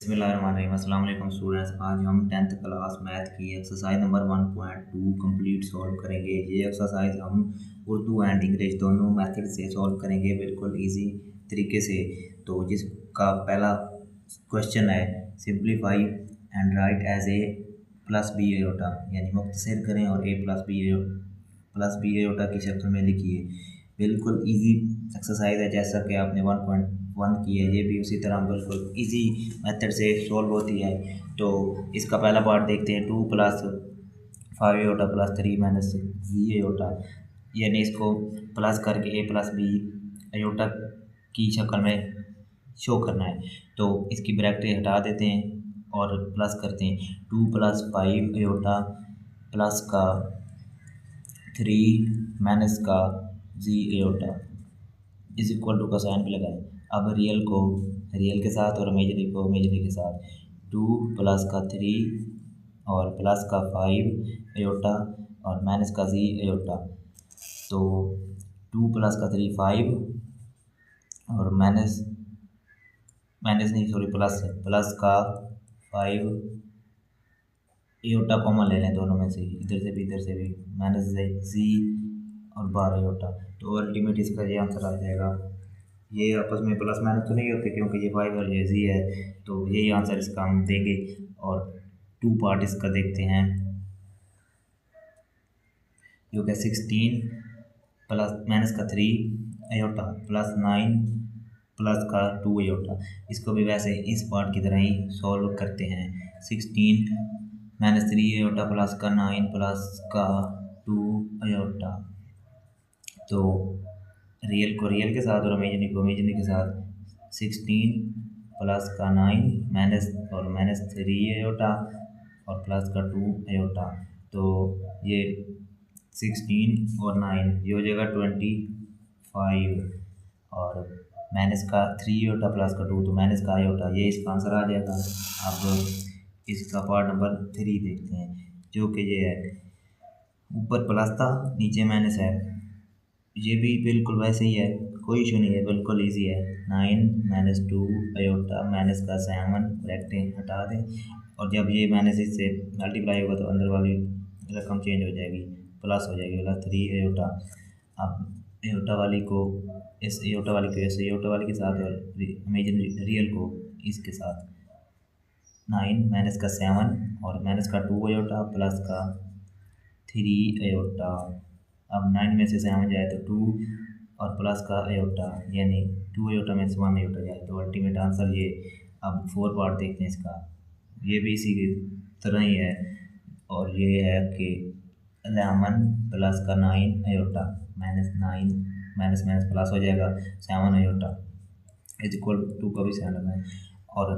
बिस्मिल्लाहिर्रहमानिर्रहीम। अस्सलाम वालेकुम स्टूडेंट्स। आज हम 10th क्लास मैथ की एक्सरसाइज नंबर 1.2 कंप्लीट सॉल्व करेंगे। ये एक्सरसाइज हम उर्दू एंड इंग्लिश दोनों मेथड से सॉल्व करेंगे, बिल्कुल इजी तरीके से। तो जिसका पहला क्वेश्चन है, simplify and write as A plus B iota, यानी मुख्तसर करें और ए प्लस बी एयोटा की शक्ल में लिखिए। बिल्कुल इजी एक्सरसाइज है, जैसा कि आपने 1.1 की है, ये भी उसी तरह बिल्कुल इजी मेथड से सॉल्व होती है। तो इसका पहला पार्ट देखते हैं, 2 + 5 iota plus 3 minus B iota, यानी इसको प्लस करके ए प्लस बी एयोटा की शक्ल में शो करना है। तो इसकी ब्रैकेट हटा देते हैं और प्लस करते हैं। 2 + 5 एयोटा प्लस का 3 माइनस का जी एयोटा इज इक्वल टू का साइन भी लगाएं। अब रियल को रियल के साथ और इमेजरी को इमेजरी के साथ। 2 + का 3 और प्लस का 5 एयोटा और माइनस का जी एयोटा। तो 2 + का 3 5 और माइनस नहीं सॉरी प्लस का 5 एयोटा कॉमन ले लें दोनों में से, इधर से भी इधर से भी, माइनस जी और 12 एयोटा। तो अल्टीमेट इसका ये आंसर आ जाएगा। ये आपस में प्लस माइनस तो नहीं होते क्योंकि ये 5 और ये जी है, तो यही आंसर इसका हम देंगे। और 2 पार्ट इसका देखते हैं, जो कि 16 प्लस माइनस का 3 एयोटा प्लस 9 प्लस का 2 एयोटा। इसको भी वैसे इस पार्ट की तरह ही सॉल्व करते हैं। 16 - 3 एयोटा प्लस का 9 प्लस का 2 एयोटा। तो रियल को रियल के साथ और इमेजिनरी को इमेजिनरी के साथ। 16 प्लस का 9 माइनस 3 एयोटा और प्लस का 2 एयोटा। तो ये 16 और 9 ये हो जाएगा 25 और माइनस का 3 एयोटा प्लस का 2, तो माइनस का एयोटा, ये इसका आंसर आ जाएगा। अब इसका पार्ट नंबर 3 देखते हैं, जो कि ये है, ऊपर प्लस था नीचे माइनस है। ये भी बिल्कुल वैसे ही है, कोई इशू नहीं है, बिल्कुल इजी है। 9 - 2 एयोटा माइनस का 7 ब्रैकेट हटा दें, और जब ये माइनस इससे मल्टीप्लाई होगा तो अंदर वाली रकम चेंज हो जाएगी, प्लस हो जाएगी, प्लस 3 एयोटा। अब एयोटा वाली को इस एयोटा वाली को इस एयोटा वाली के साथ और इमेजिनरी रियल को इसके साथ। 9 माइनस का 7 और माइनस का 2 एयोटा प्लस का 3 एयोटा। अब 9 में से 7 जाए तो 2 और प्लस का एयोटा, यानी 2 एयोटा में से 1 एयोटा जाए, तो अल्टीमेट आंसर ये। अब 4 पार्ट देखते हैं इसका, ये भी इसी की तरह ही है, और ये है कि 11 प्लस का 9 aorta minus 9 minus minus plus हो जाएगा 7 एयोटा इज इक्वल टू का भी साइन लगाएं, और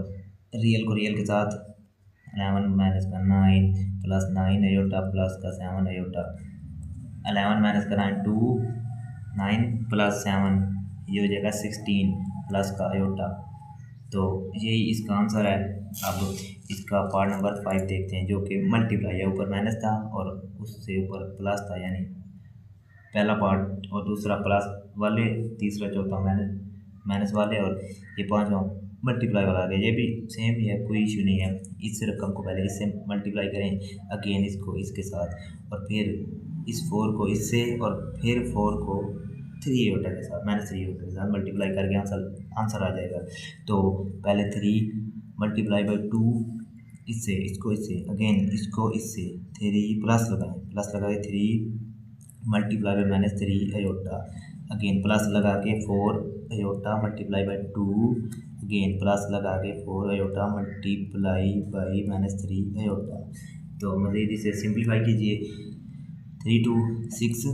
रियल को रियल के साथ 11 माइनस का 9 प्लस 9 एयोटा प्लस का 7 एयोटा। 11 माइनस का 9 2, 9 प्लस 7 ये हो जाएगा 16 प्लस का एयोटा। तो यही इसका आंसर है। अब इसका पार्ट नंबर 5 देखते हैं, जो कि मल्टीप्लाई है, ऊपर माइनस था और उससे ऊपर प्लस था, यानी पहला पार्ट और दूसरा प्लस वाले, तीसरा चौथा माइनस वाले, और ये पांचवा मल्टीप्लाई वाला आ गया। ये भी सेम ही है, कोई इशू नहीं है। इस रकम को पहले इससे मल्टीप्लाई करें, अगेन इसको इसके साथ, और फिर इस 4 को इससे, और फिर 4 को 3 एयोटा के साथ -3 एयोटा के साथ मल्टीप्लाई करके आंसर आ जाएगा। तो पहले 3 × 2 इससे, इसको इससे, अगेन इसको इससे, 3 प्लस लगा के 3 × -3 एयोटा, अगेन प्लस लगा के 4 aorta multiply by 2, again plus लगा के 4 एयोटा मल्टीप्लाई बाई -3 एयोटा। तो मज़ीद इसे सिंप्लीफाई कीजिए। 3 2 6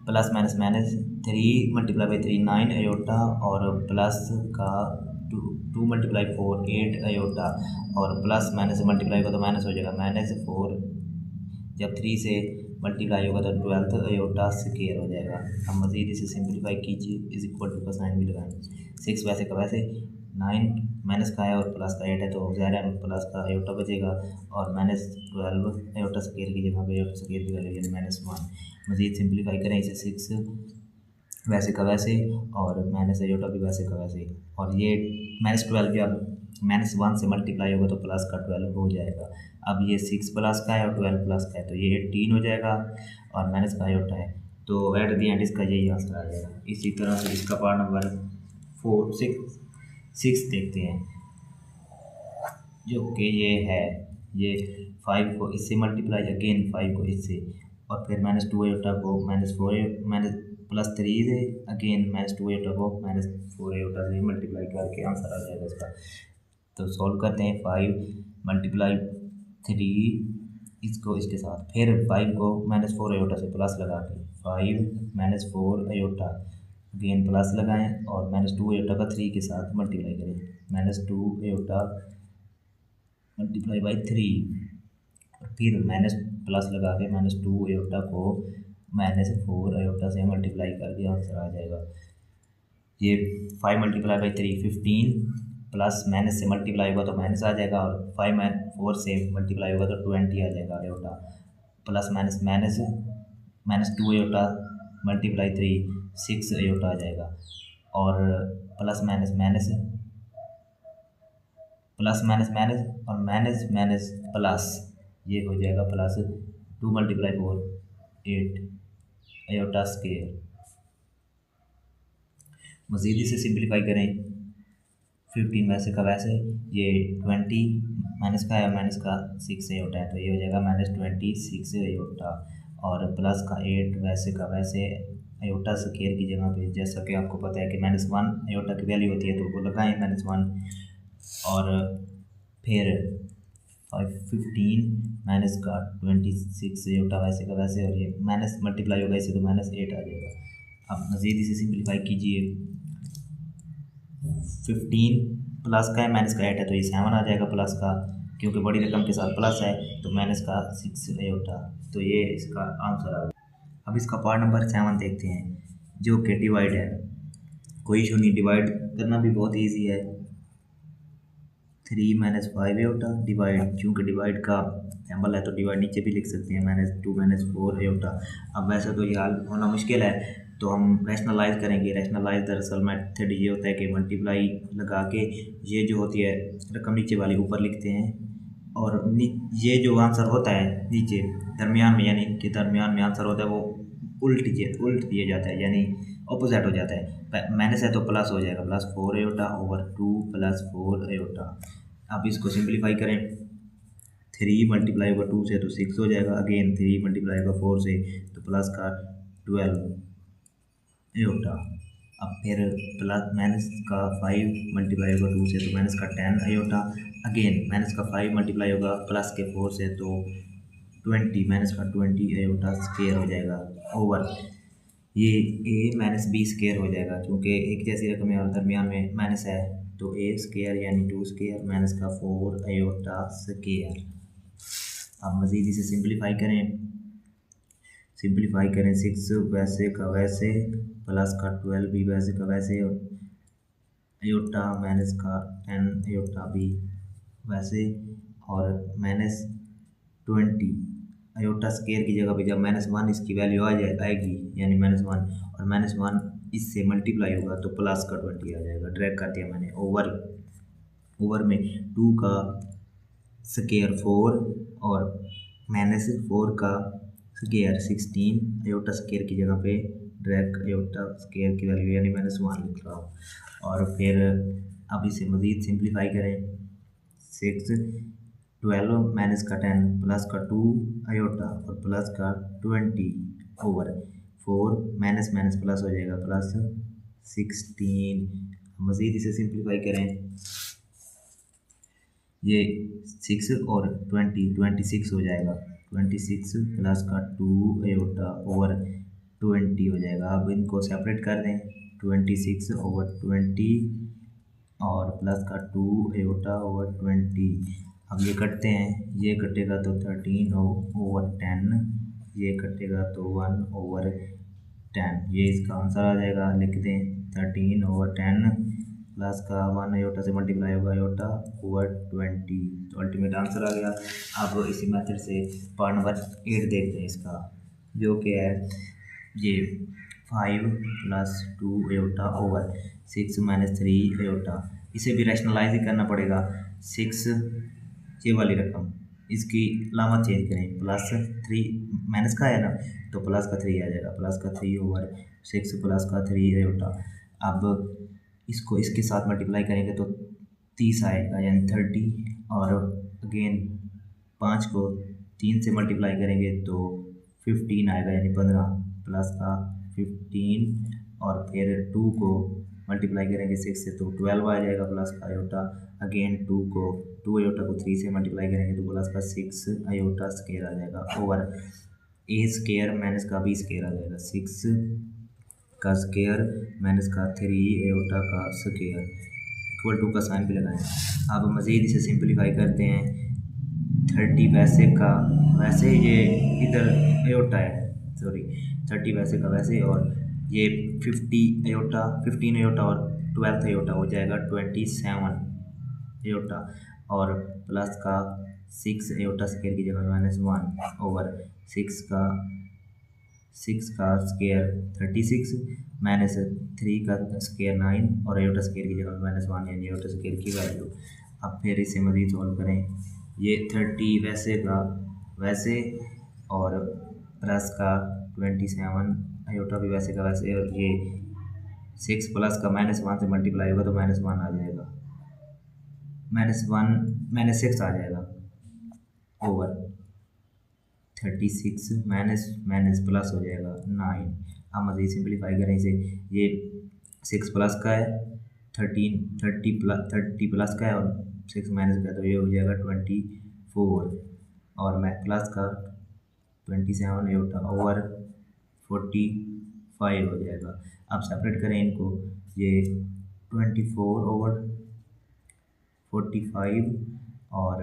प्लस माइनस माइनस 3 × 3 9 एयोटा, और प्लस का 2 × 4 8 एयोटा, और प्लस माइनस से मल्टीप्लाई होगा तो माइनस हो जाएगा, -4 जब 3 से मल्टीप्लाई होगा तो 12 एयोटा स्क्वायर हो जाएगा। अब मज़ीद इसे सिंप्लीफाई कीजिए, इज इक्वल टू का साइन भी लगाएं। 6 वैसे का वैसे, 9 माइनस का है और प्लस का 8 है, तो ज़ाहिर है प्लस का एयोटा बचेगा, और -12 एयोटा स्क्वायर की जगह पे एयोटा स्क्वायर की वैल्यू यानी -1। मज़ीद सिंप्लीफाई करें इसे, 6 वैसे का वैसे और माइनस एयोटा भी वैसे का वैसे, और ये -12 भी आप -1 से मल्टीप्लाई होगा तो प्लस का 12 हो जाएगा। अब ये 6 प्लस का है और 12 प्लस का है तो ये 18 हो जाएगा और माइनस का आयोटा है, तो एट द एंड इसका यही आंसर आ जाएगा। इसी तरह से इसका पार्ट नंबर 6 देखते हैं, जो कि ये है, ये 5 को इससे मल्टीप्लाई, अगेन 5 को इससे, और फिर -2 आयोटा को -4 माइनस +3 से, अगेन -2 आयोटा को -4 आयोटा से मल्टीप्लाई करके आंसर आ जाएगा इसका। तो सॉल्व करते हैं, 5 × 3 इसको इसके साथ, फिर 5 को -4 आयोटा से प्लस लगा के 5 -4 आयोटा, अगेन प्लस लगाएं और -2 आयोटा का 3 के साथ मल्टीप्लाई करें, -2 आयोटा मल्टीप्लाई बाई 3, फिर माइनस प्लस लगा के -2 आयोटा को -4 आयोटा से मल्टीप्लाई करके आंसर आ जाएगा। ये 5 × 3 15, प्लस माइनस से मल्टीप्लाई होगा तो माइनस आ जाएगा, और 5 4 से मल्टीप्लाई होगा तो 20 आ जाएगा iota, plus minus minus -2 iota multiply 3 6 iota आ जाएगा, और प्लस माइनस माइनस और माइनस प्लस, ये हो जाएगा प्लस 2 × 4 8 आयोटा स्क्वायर। मज़ीद इसे सिंप्लीफाई करें, 15 वैसे का वैसे, ये 20 माइनस का है और माइनस का 6 आयोटा है तो ये हो जाएगा -26 आयोटा, और प्लस का 8 वैसे का वैसे आयोटा स्क्वायर की जगह पे, जैसा कि आपको पता है कि -1 आयोटा की वैल्यू होती है तो वो लगाएं -1, और फिर 15 माइनस का 26 आयोटा वैसे का वैसे, और ये माइनस मल्टीप्लाई होगा इससे तो -8 आ जाएगा। अब मज़ीद इसे सिंप्लीफाई कीजिए, 15 प्लस का है माइनस का 8 है तो ये 7 आ जाएगा प्लस का, क्योंकि बड़ी रकम के साथ प्लस है, तो माइनस का 6 आयोटा, तो ये इसका आंसर आ गया। अब इसका पार्ट नंबर 7 देखते हैं, जो कि डिवाइड है। कोई इशू नहीं, डिवाइड करना भी बहुत ईजी है। 3 - 5 आयोटा डिवाइड, चूँकि डिवाइड का सैम्बल है तो डिवाइड नीचे भी लिख सकते हैं, -2 - 4 आयोटा। अब वैसे तो ये हाल होना मुश्किल है तो हम रैशनलाइज करेंगे। रैशनलाइज दरअसल मेथड ये होता है कि मल्टीप्लाई लगा के ये जो होती है रकम नीचे वाली ऊपर लिखते हैं, और ये जो आंसर होता है नीचे दरमियान में, यानी कि दरमियान में आंसर होता है वो उल्ट दिया जाता है, यानी अपोजिट हो जाता है। माइनस है तो प्लस हो जाएगा, +4 आयोटा ओवर 2 + 4 आयोटा। अब इसको सिंप्लीफाई करें, 3 × 2 से तो 6 हो जाएगा, अगेन 3 × 4 से तो प्लस का 12 आयोटा। अब फिर प्लस माइनस का 5 × 2 से तो माइनस का 10 आयोटा, अगेन माइनस का 5 मल्टीप्लाई होगा प्लस के 4 से तो 20 -20 आयोटा स्क्वायर हो जाएगा, ओवर ये a - b स्क्वायर हो जाएगा, क्योंकि एक जैसी रकम है और दरमियान में माइनस है, तो a स्क्वायर यानी 2 स्क्वायर माइनस का 4 आयोटा स्क्वायर। अब मज़ीद इसे सिंप्लीफाई करें, 6 वैसे का वैसे, प्लस का 12 भी वैसे का वैसे, आयोटा माइनस का 10 आयोटा भी वैसे, और -20 आयोटा स्क्वायर की जगह पे जब -1 इसकी वैल्यू आएगी, यानी -1, और -1 इससे मल्टीप्लाई होगा तो प्लस का 20 आ जाएगा। ड्रैग कर दिया मैंने, ओवर में 2 का स्क्वायर 4 और -4 का स्क्वायर 16, आयोटा स्क्वायर की जगह पे ड्रैग आयोटा स्क्वायर की वैल्यू यानी -1 लिख रहा हूँ। और फिर अब इसे मज़ीद सिंप्लीफाई करें, 6 12 माइनस का 10 प्लस का 2 आयोटा और प्लस का 20 ओवर 4 माइनस माइनस प्लस हो जाएगा प्लस 16। मज़ीद इसे सिंप्लीफाई करें, ये 6 और 26 हो जाएगा, 26 प्लस का 2 आयोटा ओवर 20 हो जाएगा। अब इनको सेपरेट कर दें, 26 ओवर 20 और प्लस का 2 आयोटा ओवर 20। अब ये कटते हैं, ये कटेगा तो 13 ओवर 10, ये कटेगा तो 1 ओवर 10, ये इसका आंसर आ जाएगा। लिख दें 13 ओवर 10 प्लस का 1 आयोटा से मल्टीप्लाई होगा आयोटा ओवर 20, तो अल्टीमेट आंसर आ गया। अब इसी मेथड से पार्ट नंबर 8 देखते हैं इसका, जो कि है ये 5 + 2 आयोटा ओवर 6 - 3 आयोटा। इसे भी रैशनलाइज ही करना पड़ेगा। 6 ये वाली रकम, इसकी अलामत चेंज करें, +3 माइनस का है ना, तो प्लस का 3 आ जाएगा, प्लस का 3 ओवर 6 प्लस का 3 आयोटा। अब इसको इसके साथ मल्टीप्लाई करेंगे तो 30 आएगा यानी 30, और अगेन 5 को 3 से मल्टीप्लाई करेंगे तो 15 आएगा यानी 15, प्लस का 15, और फिर 2 को मल्टीप्लाई करेंगे 6 से तो 12 आ जाएगा प्लस का आयोटा। अगेन 2 आयोटा को 3 से मल्टीप्लाई करेंगे तो प्लस का 6 आयोटा स्क्वायर आ जाएगा, ओवर ए स्क्वायर माइनस का बी स्क्वायर आ जाएगा, 6 का स्क्वायर माइनस का 3 आयोटा का स्क्वायर इक्वल टू का साइन भी लगाएं। अब मज़ीद इसे सिंपलीफाई करते हैं। 30 वैसे का वैसे, ये इधर आयोटा है, सॉरी 30 वैसे का वैसे, और ये 15 आयोटा और 12 आयोटा हो जाएगा 27 आयोटा, और प्लस का 6 आयोटा स्क्वायर की जगह -1 ओवर 6 का स्क्वायर 36 माइनस 3 का स्क्वायर 9 और आयोटा स्क्वायर की जगह -1 यानी आयोटा स्क्वायर की वैल्यू। अब फिर इसे मज़ीद सॉल्व करें। ये 30 वैसे का वैसे और प्लस का 27 आयोटा भी वैसे का वैसे, और ये 6 प्लस का -1 से मल्टीप्लाई होगा तो -1 आ जाएगा, -6 आ जाएगा ओवर 36 माइनस प्लस हो जाएगा 9। हम मज़ीद सिंपलीफाई करें इसे, ये 6 प्लस का है, 30 प्लस का है और 6 माइनस का है, तो ये हो जाएगा 24, और मैं प्लस का 27 आयोटा ओवर 45 हो जाएगा। अब सेपरेट करें इनको, ये 24 ओवर 45 और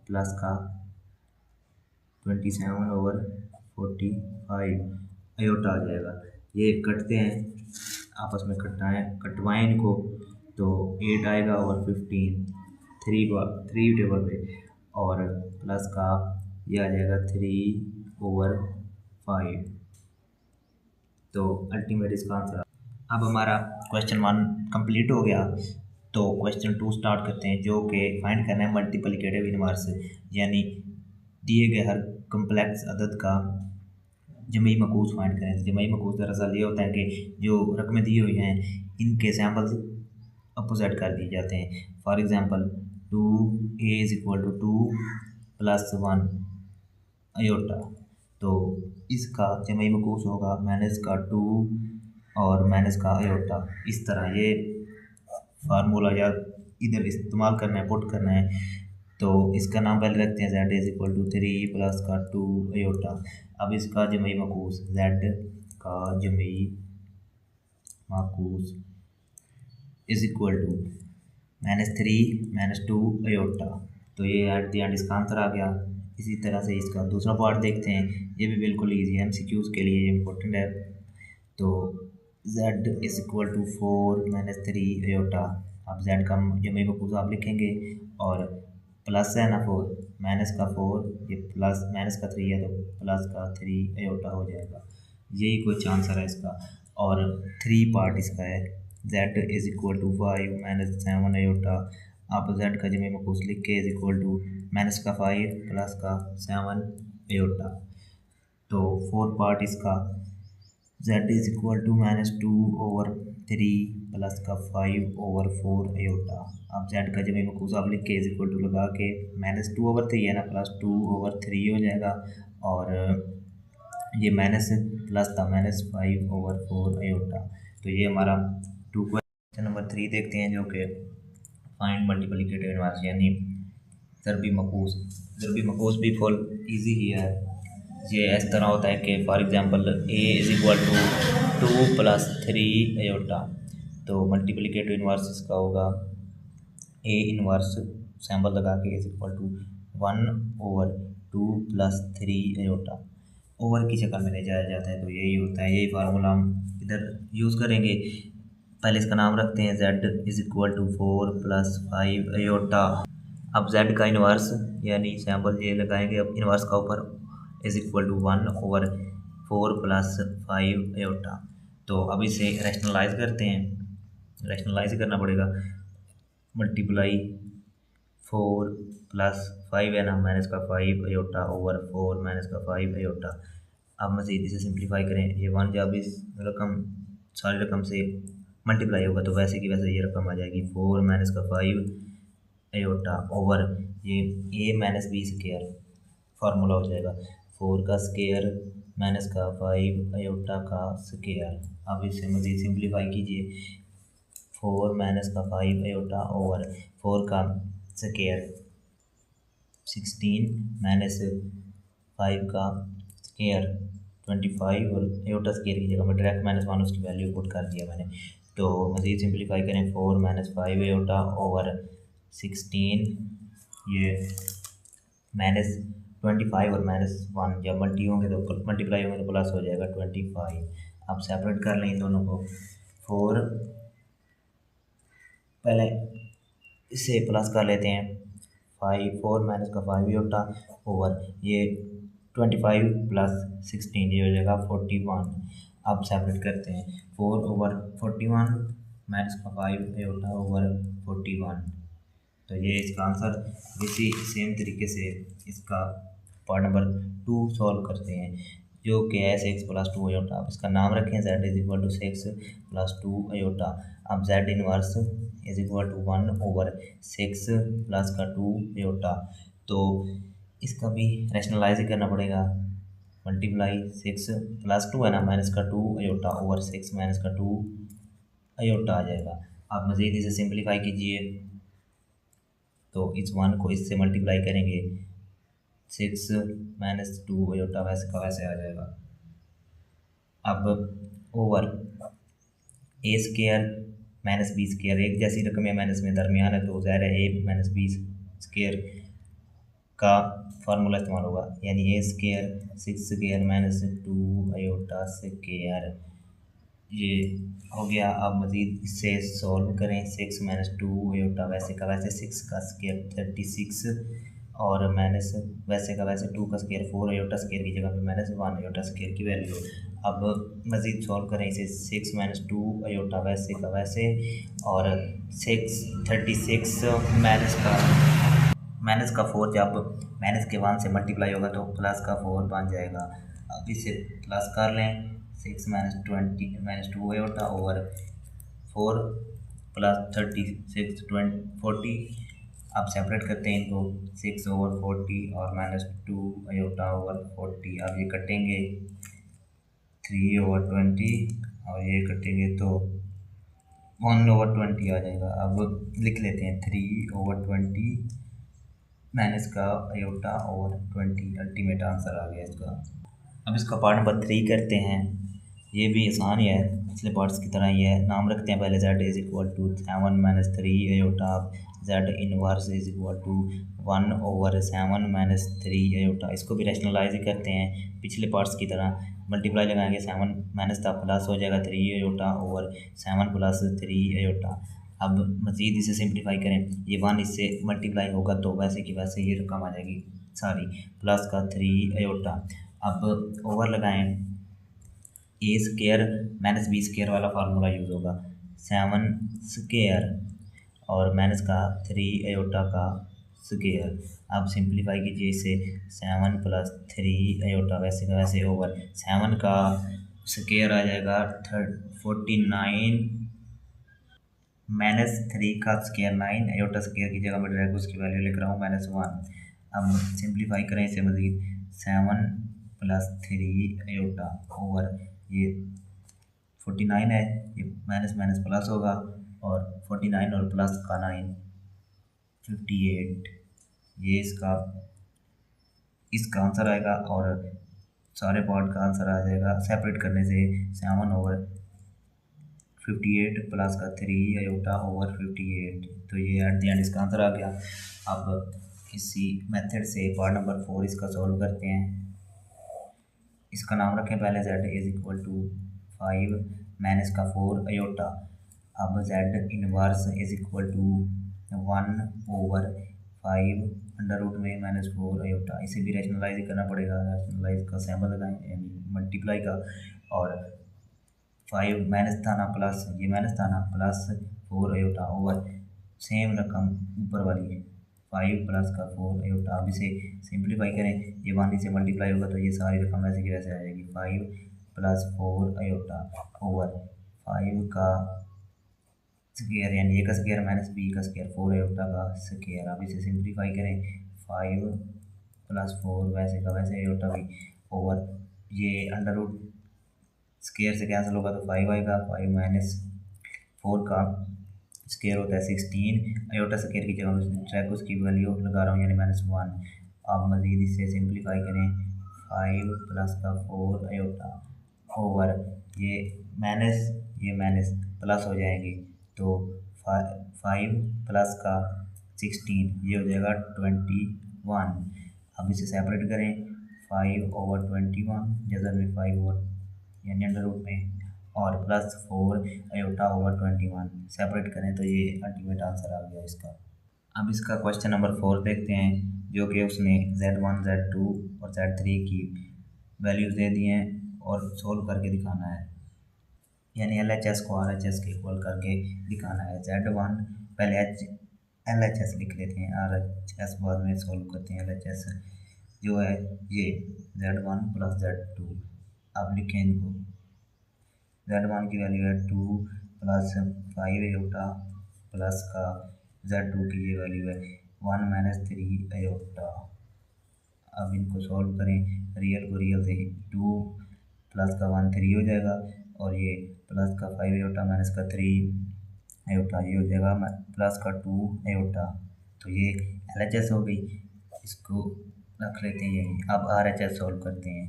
प्लस का 27 ओवर 45 आयोटा आ जाएगा। ये कटते हैं, आपस में कटवाएँ इनको तो 8 आएगा ओवर 15 3 टेबल पे, और प्लस का ये आ जाएगा 3 ओवर 5। तो अल्टीमेट इसका आंसर। अब हमारा क्वेश्चन 1 कंप्लीट हो गया, तो क्वेश्चन 2 स्टार्ट करते हैं, जो कि फाइंड करना है मल्टीप्लिकेटिव इनवर्स, यानी दिए गए हर कम्प्लेक्स अदद का जमई मकूस फाइंड करें। जमई मकूस दरअसल ये होता है कि जो रकमें दी हुई हैं इनके सैम्पल्स अपोजिट कर दिए जाते हैं। फॉर एग्ज़ाम्पल 2a = 2 + 1 आयोटा, तो इसका जमई मकूस होगा माइनस का 2 और माइनस का आयोटा। इस तरह ये फार्मूला या इधर इस्तेमाल करना है, पुट करना है, तो इसका नाम पहले रखते हैं z = 3 प्लस का 2 आयोटा। अब इसका जमई मकूस, z का जमई मकूस = -3 - 2 आयोटा, तो ये एट द एंड इसका आंसर आ गया। इसी तरह से इसका दूसरा पार्ट देखते हैं, ये भी बिल्कुल ईजी है, MCQs के लिए इम्पोर्टेंट है। तो z = 4 - 3 आयोटा, अब z का जमई मकूस आप लिखेंगे, और प्लस है ना 4 माइनस का 4, ये प्लस माइनस का 3 है तो प्लस का 3 आयोटा हो जाएगा। यही कुछ आंसर है इसका। और 3 पार्ट इसका है, z = 5 - 7 आयोटा। आप z का जमई मकूस लिख के -5 प्लस का 7 आयोटा। तो 4 पार्ट इसका z = -2 ओवर 3 प्लस का 5 ओवर 4 आयोटा। अब z का जमई मकूस आप लिख के लगा के -2 ओवर 3 है ना, +2 ओवर 3 हो जाएगा, और ये माइनस प्लस था -5 ओवर 4 आयोटा। तो ये हमारा 2 क्वेश्चन नंबर 3 देखते हैं, जो कि फाइंड मल्टीप्लिकेटिव इनवर्स यानी ज़रबी मकूस। ज़रबी मकूस भी फुल ईजी ही है। ये इस तरह होता है कि फॉर एग्ज़ाम्पल a = 2 + 3 आयोटा, तो मल्टीप्लिकेटिव इनवर्स इसका होगा a इनवर्स सैम्पल लगा के = 1 ओवर 2 + 3 आयोटा। ओवर की शक्ल में ले जाया जाता है, तो यही होता है, यही फार्मूला हम इधर यूज़ करेंगे। पहले इसका नाम रखते हैं, z = 4 + 5 आयोटा। अब z का इन्वर्स यानी सैम्पल ये लगाएंगे, अब इन्वर्स का ऊपर = 1 ओवर 4 + 5 आयोटा। तो अब इसे रैशनलाइज करते हैं, रैशनलाइज करना पड़ेगा। मल्टीप्लाई 4 प्लस 5 है ना, माइनस का 5 अयोटा ओवर 4 माइनस का 5 अयोटा। अब मज़ीद इसे सिंप्लीफाई करें, ये 1 जब इस रकम सारी रकम से मल्टीप्लाई होगा तो वैसे की वैसे ये रकम आ जाएगी 4 माइनस का 5 अयोटा ओवर ये a minus B square formula हो जाएगा 4 का स्केयर माइनस का 5 अयोटा का स्केयर। अब इसे मज़ीद सिंप्लीफाई कीजिए, 4 माइनस का 5 अयोटा ओवर 4 का स्केयर 16 माइनस 5 का स्केयर 25 और अयोटा स्केयर की जगह में डायरेक्ट -1 उसकी वैल्यू पुट कर दिया मैंने। तो मज़ीद सिंप्लीफाई करें, 4 माइनस 5 अयोटा ओवर 16 ये -25 और -1 जब मल्टीप्लाई होंगे तो प्लस हो जाएगा 25। अब सेपरेट कर लें इन दोनों को, 4 पहले इसे प्लस कर लेते हैं, 4 माइनस का 5 अयोटा ओवर ये 25 प्लस 16 ये हो जाएगा 41। अब सेपरेट करते हैं, 4 ओवर 41 माइनस का 5 अयोटा ओवर 41। तो ये इसका आंसर। इसी सेम तरीके से इसका पार्ट नंबर 2 सॉल्व करते हैं, जो कि है 6 प्लस 2 अयोटा। अब इसका नाम रखें z is equal to 6 plus 2 iota. अब z inverse is equal to 1 over 6 plus का 2 अयोटा। तो इसका भी रैशनलाइज ही करना पड़ेगा, मल्टीप्लाई 6 प्लस 2 है ना, माइनस का 2 अयोटा ओवर 6 माइनस का 2 अयोटा आ जाएगा। आप मज़ीद इसे सिंप्लीफाई कीजिए, तो इस 1 को इससे मल्टीप्लाई करेंगे, 6 माइनस 2 अयोटा वैसे का वैसे आ जाएगा। अब ओवर ए स्केयर माइनस बी स्केयर, एक जैसी रकम है माइनस में दरमियान है तो ज़ाहिर है ए माइनस बी स्केयर का फार्मूला इस्तेमाल होगा, यानी a square 6 square minus 2 iota square ये हो गया। अब मज़ीद इससे सॉल्व करें, 6 माइनस 2 अयोटा वैसे का वैसे 6 का स्केयर 36 और माइनस वैसे का वैसे 2 का स्केयर 4 अयोटा स्केयर की जगह पे -1 अयोटा स्केयर की वैल्यू। अब मज़ीद सॉल्व करें इसे, 6 माइनस 2 अयोटा वैसे का वैसे और 36 माइनस का 4 जब माइनस के 1 से मल्टीप्लाई होगा तो प्लस का 4 बन जाएगा। अब इसे प्लस कर लें, 6 माइनस 2 अयोटा ओवर 4 प्लस 36 40। अब सेपरेट करते हैं इनको, 6 ओवर 40 और -2 अयोटा ओवर 40। अब ये कटेंगे 3 ओवर 20 और ये कटेंगे तो 1 ओवर 20 आ जाएगा। अब लिख लेते हैं 3 ओवर 20 माइनस का अयोटा ओवर 20, अल्टीमेट आंसर आ गया इसका। अब इसका पार्ट नंबर 3 करते हैं, ये भी आसान ही है, पिछले पार्ट्स की तरह ही है। नाम रखते हैं पहले z is equal to 7 minus 3 iota, z inverse is equal to 1 over 7 minus 3 iota. इसको भी रैशनलाइज ही करते हैं पिछले पार्ट्स की तरह, मल्टीप्लाई लगाएंगे 7 माइनस का प्लस हो जाएगा 3 अयोटा ओवर 7 प्लस 3 अयोटा। अब मज़ीद इसे सिंप्लीफाई करें, ये 1 इससे मल्टीप्लाई होगा तो वैसे की वैसे ये रकम आ जाएगी सारी, प्लस का 3 अयोटा। अब ओवर लगाएं, ए स्केयर माइनस बी स्केयर वाला फार्मूला यूज़ होगा, 7 स्केयर और माइनस का 3 अयोटा का स्केयर। अब सिंप्लीफाई कीजिए इसे, 7 प्लस 3 अयोटा वैसे का वैसे ओवर 7 का स्केयर आ जाएगा 49 माइनस 3 का स्केयर 9 अयोटा स्केयर की जगह मैं डायरेक्ट उसकी वैल्यू लिख रहा हूँ -1। अब सिंप्लीफाई करें इसे मज़ीद, 7 प्लस 3 अयोटा ओवर ये 49 है, ये माइनस माइनस प्लस होगा और 49 और प्लस का 9 58, ये इसका आंसर आएगा और सारे पार्ट का आंसर आ जाएगा सेपरेट करने से, 7 ओवर 58 प्लस का 3 अयोटा ओवर 58। तो ये एट द एंड इसका आंसर आ गया। अब इसी मेथड से पार्ट नंबर 4 इसका सॉल्व करते हैं। इसका नाम रखें पहले z is equal to 5 minus का 4 अयोटा। अब z inverse is equal to 1 over 5 under root में -4 अयोटा। इसे भी रैशनलाइज करना पड़ेगा, रैशनलाइज का सैम्पल लगाएं यानी मल्टीप्लाई का, और 5 माइनस था ना प्लस, ये माइनस था ना, प्लस 4 अयोटा ओवर सेम रकम ऊपर वाली 5 प्लस का 4 आयोटा। अब इसे सिंप्लीफाई करें, ये 1 से मल्टीप्लाई होगा तो ये सारी रकम वैसे की वैसे आ जाएगी। 5 प्लस 4 आयोटा ओवर 5 का स्क्वायर यानी ए का स्क्वायर माइनस बी का स्क्वायर 4 आयोटा का स्क्वायर। अब इसे सिंप्लीफाई करें, 5 प्लस 4 वैसे का वैसे आयोटा भी ओवर ये अंडर रूट स्क्वायर से कैंसिल होगा तो 5 आएगा। 5 माइनस 4 का स्क्वायर होता है 16, आयोटा स्क्वायर की जगह ट्रैक उसकी वैल्यू लगा रहा हूँ यानी -1। आप मज़ीद इसे सिंप्लीफाई करें, 5 प्लस का 4 आयोटा ओवर ये माइनस प्लस हो जाएंगे तो 5 प्लस का 16 ये हो जाएगा 21। अब इसे सेपरेट करें, 5 ओवर 21 जैसा में 5 ओवर यानी अंडर रूट में और प्लस 4 आयोटा ओवर 21 सेपरेट करें तो ये अल्टीमेट आंसर आ गया इसका। अब इसका क्वेश्चन नंबर 4 देखते हैं, जो कि उसने Z1 Z2 और Z3 की वैल्यूज़ दे दी हैं और सोल्व करके दिखाना है, यानी LHS को RHS के इक्वल करके दिखाना है। Z1 पहले LHS लिख लेते हैं, RHS बाद में सोल्व करते हैं। LHS जो है ये Z1 प्लस Z2, अब लिखें इनको। Z1 की वैल्यू है 2 प्लस 5 आयोटा प्लस का Z2 की ये वैल्यू है 1 माइनस 3 आयोटा। अब इनको सॉल्व करें, रियल को रियल से 2 प्लस का 1 3 हो जाएगा और ये प्लस का 5 आयोटा माइनस का 3 आयोटा ये हो जाएगा प्लस का 2 आयोटा। तो ये LHS हो गई, इसको रख लेते हैं यही। अब RHS सॉल्व करते हैं।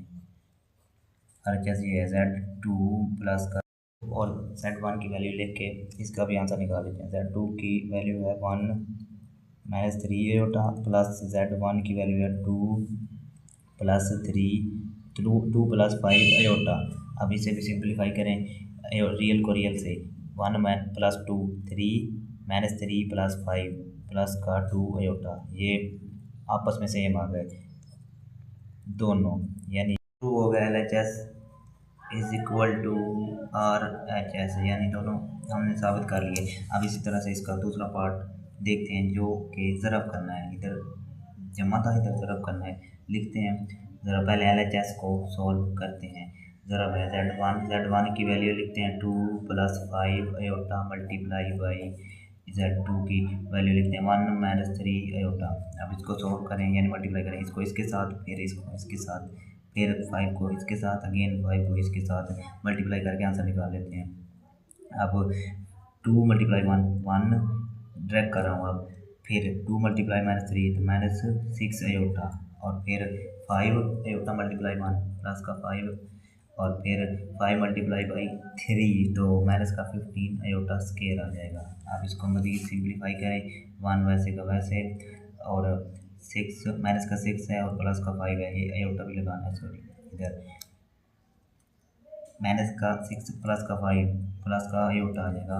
RHS ये है Z2 प्लस का और Z1 की वैल्यू लेके इसका भी आंसर निकाल लेते हैं। Z2 की वैल्यू है 1 माइनस 3 आयोटा प्लस Z1 की वैल्यू है 2 प्लस 2 प्लस 5 आयोटा। अब इसे भी सिंप्लीफाई करें, रियल को रियल से 1 प्लस 2 3 माइनस 3 प्लस 5 प्लस का 2 आयोटा, ये आपस में सेम आ गए दोनों, यानी 2 हो गया LHS is equal to RHS, यानी दोनों हमने साबित कर लिए। अब इसी तरह से इसका दूसरा पार्ट देखते हैं, जो कि ज़रब करना है। इधर जमा था, इधर ज़रब करना है। लिखते हैं ज़रा, पहले LHS को सॉल्व करते हैं। ज़रब है Z1 की वैल्यू लिखते हैं 2 plus 5 iota multiply by Z2 की वैल्यू लिखते हैं 1 माइनस 3 आयोटा। अब इसको सॉल्व करें यानी मल्टीप्लाई करें, इसको इसके साथ फिर इसको इसके साथ फिर 5 को इसके साथ अगेन 5 को इसके साथ मल्टीप्लाई करके आंसर निकाल लेते हैं। अब 2 मल्टीप्लाई 1 ड्रैग कर रहा हूँ। अब फिर 2 मल्टीप्लाई माइनस 3 तो माइनस 6 आयोटा और फिर 5 आयोटा मल्टीप्लाई 1 प्लस का 5 और फिर 5 मल्टीप्लाई बाई 3 तो माइनस का 15 आयोटा स्क्वायर आ जाएगा। अब इसको मज़ीद सिंप्लीफाई करें, 1 वैसे का वैसे और 6 माइनस का 6 है और प्लस का 5 है, ये आयोटा भी लगाना है, सॉरी इधर माइनस का 6 प्लस का 5 प्लस का आयोटा आ जाएगा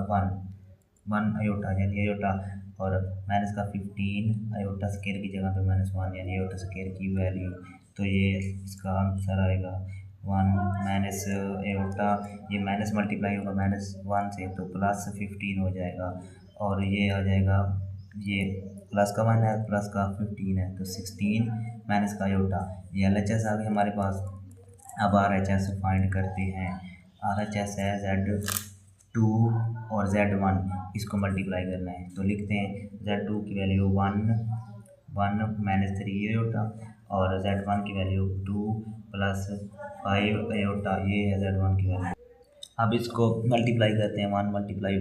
1 आयोटा यानी आयोटा और माइनस का 15 आयोटा स्क्वायर की जगह पे -1 यानी आयोटा स्क्वायर की वैल्यू, तो ये इसका आंसर आएगा 1 माइनस आयोटा, ये माइनस मल्टीप्लाई होगा -1 से तो प्लस 15 हो जाएगा और ये आ जाएगा, ये प्लस का 1 है प्लस का 15 है तो 16 माइनस का आयोटा, ये LHS आ गई हमारे पास। अब RHS फाइंड करते हैं। RHS है Z2 और Z1, इसको मल्टीप्लाई करना है तो लिखते हैं Z2 की वैल्यू 1 माइनस 3 आयोटा और Z1 की वैल्यू 2 प्लस 5 आयोटा, ये है Z1 की वैल्यू। अब इसको मल्टीप्लाई करते हैं 1 मल्टीप्लाई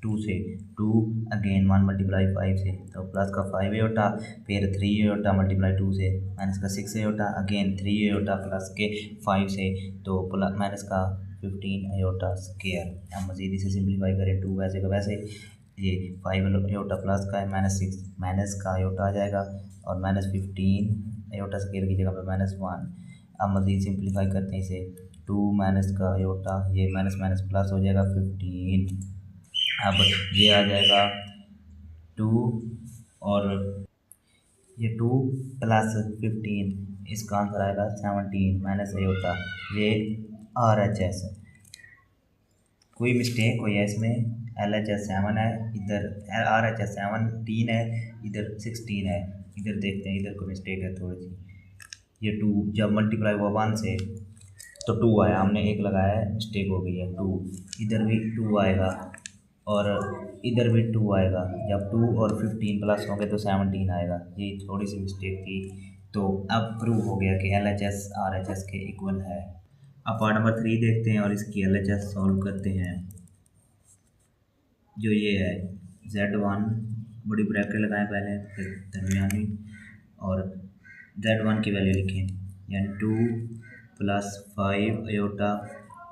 2 से 2 अगेन 1 मल्टीप्लाई 5 से तो प्लस का 5 आयोटा फिर 3 आयोटा मल्टीप्लाई 2 से माइनस का 6 आयोटा अगेन 3 आयोटा प्लस के 5 से तो माइनस का 15 आयोटा स्क्वायर। अब मज़ीद इसे सिंप्लीफाई करें, 2 वैसे का वैसे, ये 5 आयोटा प्लस का है -6 माइनस का आयोटा आ जाएगा और -15 आयोटा स्क्वायर की जगह पे -1। अब मज़ीद सिंप्लीफाई करते हैं इसे, 2 माइनस का आयोटा ये माइनस माइनस प्लस हो जाएगा 15। अब ये आ जाएगा 2 और ये 2 प्लस 15, इसका आंसर आएगा 17 माइनस आयोटा, ये RHS। कोई मिस्टेक हुई है इसमें, LHS 7 है, इधर RHS 17 है, इधर 16 है। इधर देखते हैं, इधर को मिस्टेक है थोड़ी सी। ये 2 जब मल्टीप्लाई हुआ 1 से तो 2 आया, हमने 1 लगाया है, मिस्टेक हो गई है 2। इधर भी 2 आएगा और इधर भी 2 आएगा। जब 2 और 15 प्लस होंगे तो 17 आएगा। ये थोड़ी सी मिस्टेक थी। तो अब प्रूव हो गया कि LHS RHS के इक्वल है। अब पार्ट नंबर 3 देखते हैं और इसकी LHS सॉल्व करते हैं। जो ये है Z1 बड़ी ब्रैकेट लगाएं पहले, फिर दरमियानी, और Z1 की वैल्यू लिखें, यानी 2 + 5 अयोटा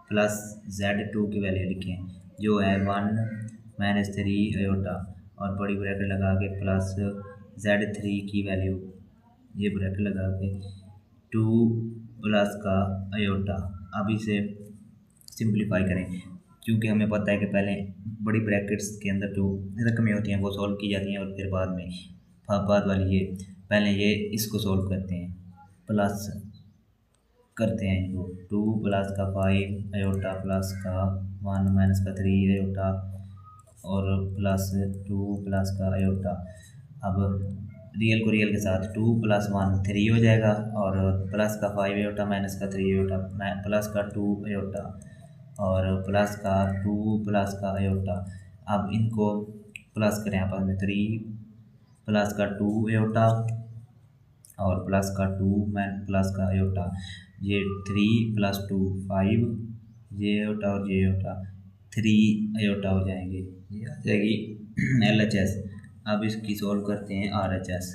प्लस Z2 की वैल्यू लिखें, जो है 1 - 3 अयोटा, और बड़ी ब्रैकेट लगा के प्लस Z3 की वैल्यू, ये ब्रैकेट लगा के 2 प्लस का अयोटा। अब इसे सिंप्लीफाई करें, क्योंकि हमें पता है कि पहले बड़ी ब्रैकेट्स के अंदर जो रकमें होती हैं वो सॉल्व की जाती हैं और फिर बाद वाली ये, पहले ये इसको सॉल्व करते हैं, प्लस करते हैं इनको। 2 प्लस का 5 अयोटा प्लस का 1 माइनस का 3 अयोटा और प्लस 2 प्लस का अयोटा। अब रियल को रियल के साथ 2 + 1 3 हो जाएगा, और प्लस का 5 अयोटा माइनस का 3 अयोटा प्लस का 2 अयोटा और प्लस का 2 प्लस का अयोटा। अब इनको प्लस करें आपस में, 3 प्लस का 2 अयोटा और प्लस का 2 प्लस का अयोटा। ये 3 + 2 5, ये अयोटा और ये अयोटा 3 अयोटा हो जाएंगे। ये आ जाएगी LHS। अब इसकी सॉल्व करते हैं RHS।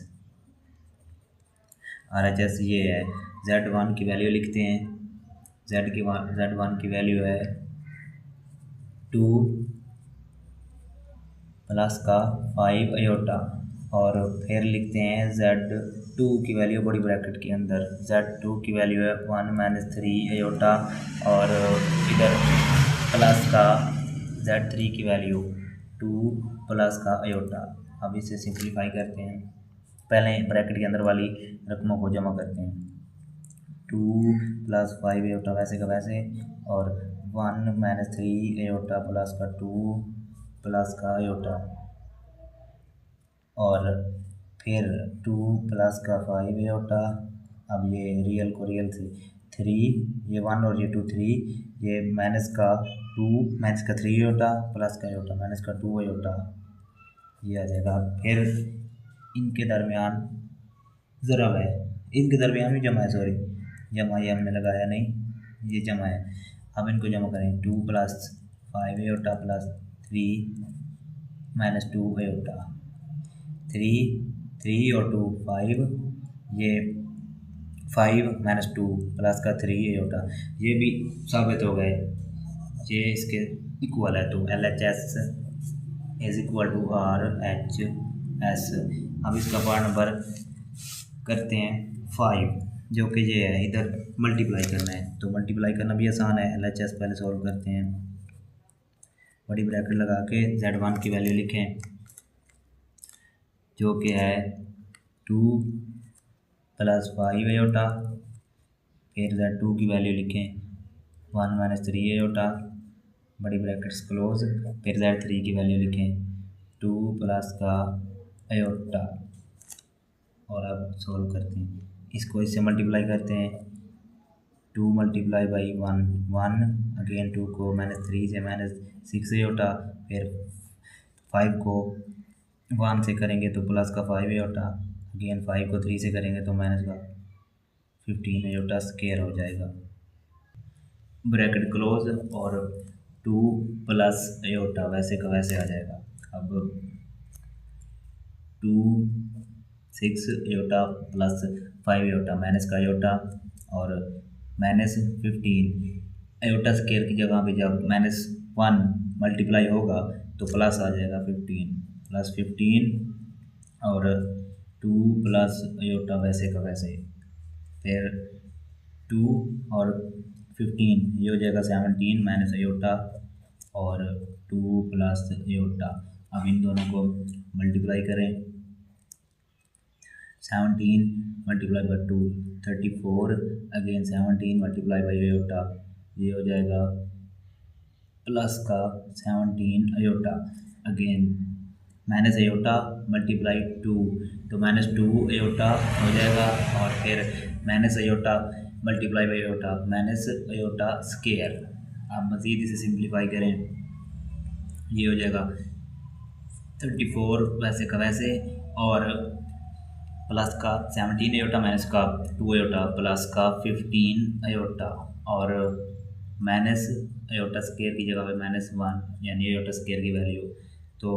RHS ये है, Z1 की वैल्यू लिखते हैं, Z1 की वैल्यू है 2 प्लस का 5 अयोटा, और फिर लिखते हैं Z2 की वैल्यू बड़ी ब्रैकेट के अंदर, Z2 की वैल्यू है 1 - 3 अयोटा, और इधर प्लस का Z3 की वैल्यू 2 प्लस का अयोटा। अब इसे सिंप्लीफाई करते हैं, पहले ब्रैकेट के अंदर वाली रकमों को जमा करते हैं। 2 + 5 अयोटा वैसे का वैसे, और 1 - 3 अयोटा प्लस का 2 प्लस का अयोटा, और फिर 2 प्लस का 5 अयोटा। अब ये रियल को रियल से 3, ये 1 और ये 2 3, ये माइनस का 2 माइनस का 3 अयोटा प्लस का अयोटा माइनस का 2 अयोटा, ये आ जाएगा। फिर इनके दरमियान ज़रा है, इनके दरमियान भी जमा है, सॉरी जमा ये हमने लगाया नहीं, ये जमा है। अब इनको जमा करें, 2 + 5 अयोटा प्लस 3 - 2 अयोटा, 3 और 2 5, ये 5 - 2 प्लस का 3 अयोटा, ये भी साबित हो गए, ये इसके इक्वल है। तो LHS = RHS। अब इसका पार्ट नंबर करते हैं 5, जो कि ये है, इधर मल्टीप्लाई करना है। तो मल्टीप्लाई करना भी आसान है, LHS पहले सॉल्व करते हैं। बड़ी ब्रैकेट लगा के Z1 की वैल्यू लिखें, जो कि है 2 + 5 अयोटा, फिर Z2 की वैल्यू लिखें 1 - 3 अयोटा, बड़ी ब्रैकेट्स क्लोज, फिर Z3 की वैल्यू लिखें 2 प्लस का अयोटा, और अब सॉल्व करते हैं। इसको इससे मल्टीप्लाई करते हैं, 2 × 1 1, अगेन 2 को -3 से -6 अयोटा, फिर 5 को 1 से करेंगे तो प्लस का 5 अयोटा, अगेन 5 को 3 से करेंगे तो माइनस का 15 अयोटा स्क्वायर हो जाएगा, ब्रैकेट क्लोज, और 2 प्लस अयोटा वैसे का वैसे आ जाएगा। अब 2 6 अयोटा प्लस 5 अयोटा माइनस का अयोटा, और -15 अयोटा स्क्वायर की जगह पे जब -1 मल्टीप्लाई होगा तो प्लस आ जाएगा 15 + 15, और 2 प्लस अयोटा वैसे का वैसे, फिर 2 और 15, ये हो जाएगा 17 माइनस अयोटा और 2 प्लस अयोटा। अब इन दोनों को मल्टीप्लाई करें, 17 × 2 34, अगेन 17 × अयोटा, ये हो जाएगा प्लस का 17 iota, again minus iota multiply 2, तो माइनस 2 अयोटा हो जाएगा, और फिर minus iota multiply by iota minus iota square. आप मज़ीद इसे सिंप्लीफाई करें, ये हो जाएगा 34 वैसे का वैसे, और प्लस का 17 अयोटा माइनस का 2 अयोटा प्लस का 15 अयोटा, और माइनस अयोटा स्केयर की जगह पे -1 यानी अयोटा स्केयर की वैल्यू, तो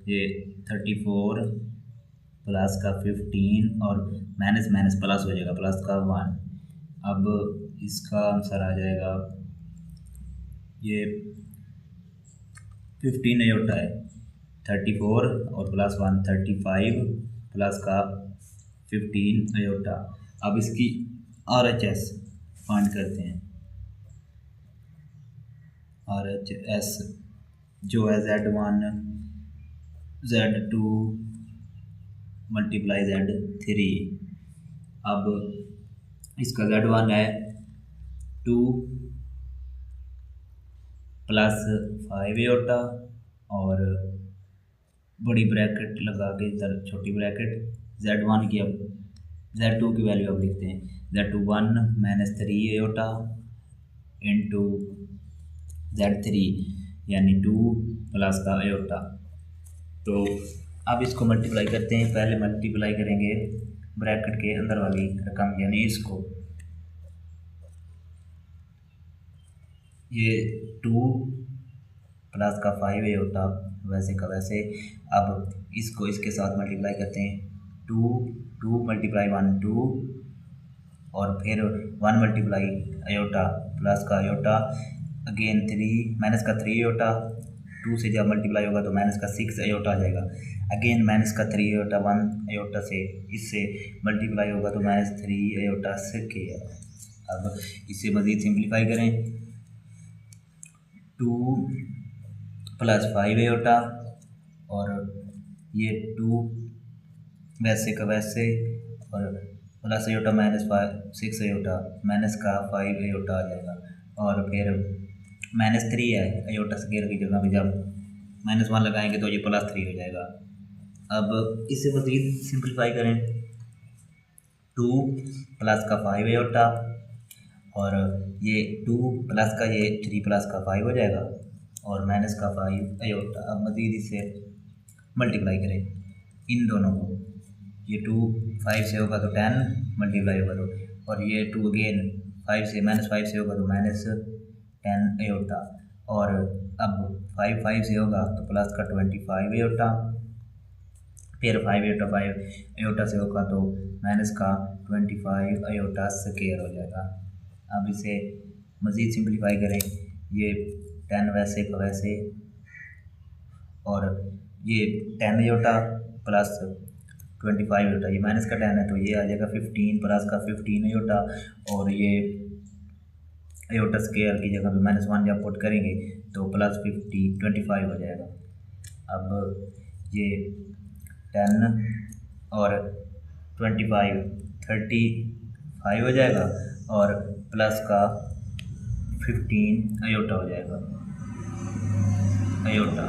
ये 34 प्लस का 15 और माइनस माइनस प्लस हो जाएगा, प्लस का 1। अब इसका आंसर आ जाएगा, ये 15 अयोटा है, 34 और प्लस 1 35 प्लस का 15 अयोटा। अब इसकी RHS फाइंड करते हैं। RHS जो है Z1 Z2 मल्टीप्लाई Z3। अब इसका Z1 है 2 प्लस 5 अयोटा, और बड़ी ब्रैकेट लगा के इधर छोटी ब्रैकेट Z1 की, अब Z2 की वैल्यू अब लिखते हैं, Z2 1 minus 3 aorta into Z3 यानी 2 प्लस का अयोटा। तो अब इसको मल्टीप्लाई करते हैं, पहले मल्टीप्लाई करेंगे ब्रैकेट के अंदर वाली रकम यानी इसको, ये 2 प्लस का 5 अयोटा वैसे का वैसे। अब इसको इसके साथ मल्टीप्लाई करते हैं, 2 मल्टीप्लाई 1 2, और फिर 1 मल्टीप्लाई अयोटा प्लस का अयोटा, अगेन 3 माइनस का 3 अयोटा, 2 से जब मल्टीप्लाई होगा तो माइनस का 6 अयोटा आ जाएगा, अगेन माइनस का 3 अयोटा 1 अयोटा से इससे मल्टीप्लाई होगा तो -3 अयोटा स्क्वायर। अब इसे मज़ीद सिंप्लीफाई करें, 2 प्लस 5 अयोटा, और ये 2 वैसे का वैसे, और प्लस अयोटा -6 अयोटा माइनस का 5 अयोटा आ जाएगा, और फिर -3 है अयोटा स्क्वायर की जगह पे, जब -1 लगाएंगे तो ये +3 हो जाएगा। अब इसे मज़ीद सिंप्लीफाई करें, 2 प्लस का 5 अयोटा, और ये 2 प्लस का ये 3 प्लस का 5 हो जाएगा, और माइनस का 5 अयोटा। अब मज़ीद इसे मल्टीप्लाई करें इन दोनों को, ये 2 5 से होगा तो 10 मल्टीप्लाई होगा तो, और ये 2 अगेन 5 से -5 से होगा तो -10 अयोटा, और अब 5 से होगा तो प्लस का 25 अयोटा, फिर 5 अयोटा से होगा तो माइनस का 25 अयोटा स्क्वायर हो जाएगा। अब इसे मज़ीद सिंप्लीफाई करें, ये 10 वैसे का वैसे, और ये 10 अयोटा प्लस 25 अयोटा, ये माइनस का 10 है तो ये आ जाएगा 15 प्लस का 15 अयोटा, और ये अयोटा स्क्वायर की जगह पे -1 जब पुट करेंगे तो +25 हो जाएगा। अब ये 10 और 25 35 हो जाएगा, और प्लस का 15 अयोटा हो जाएगा, अयोटा।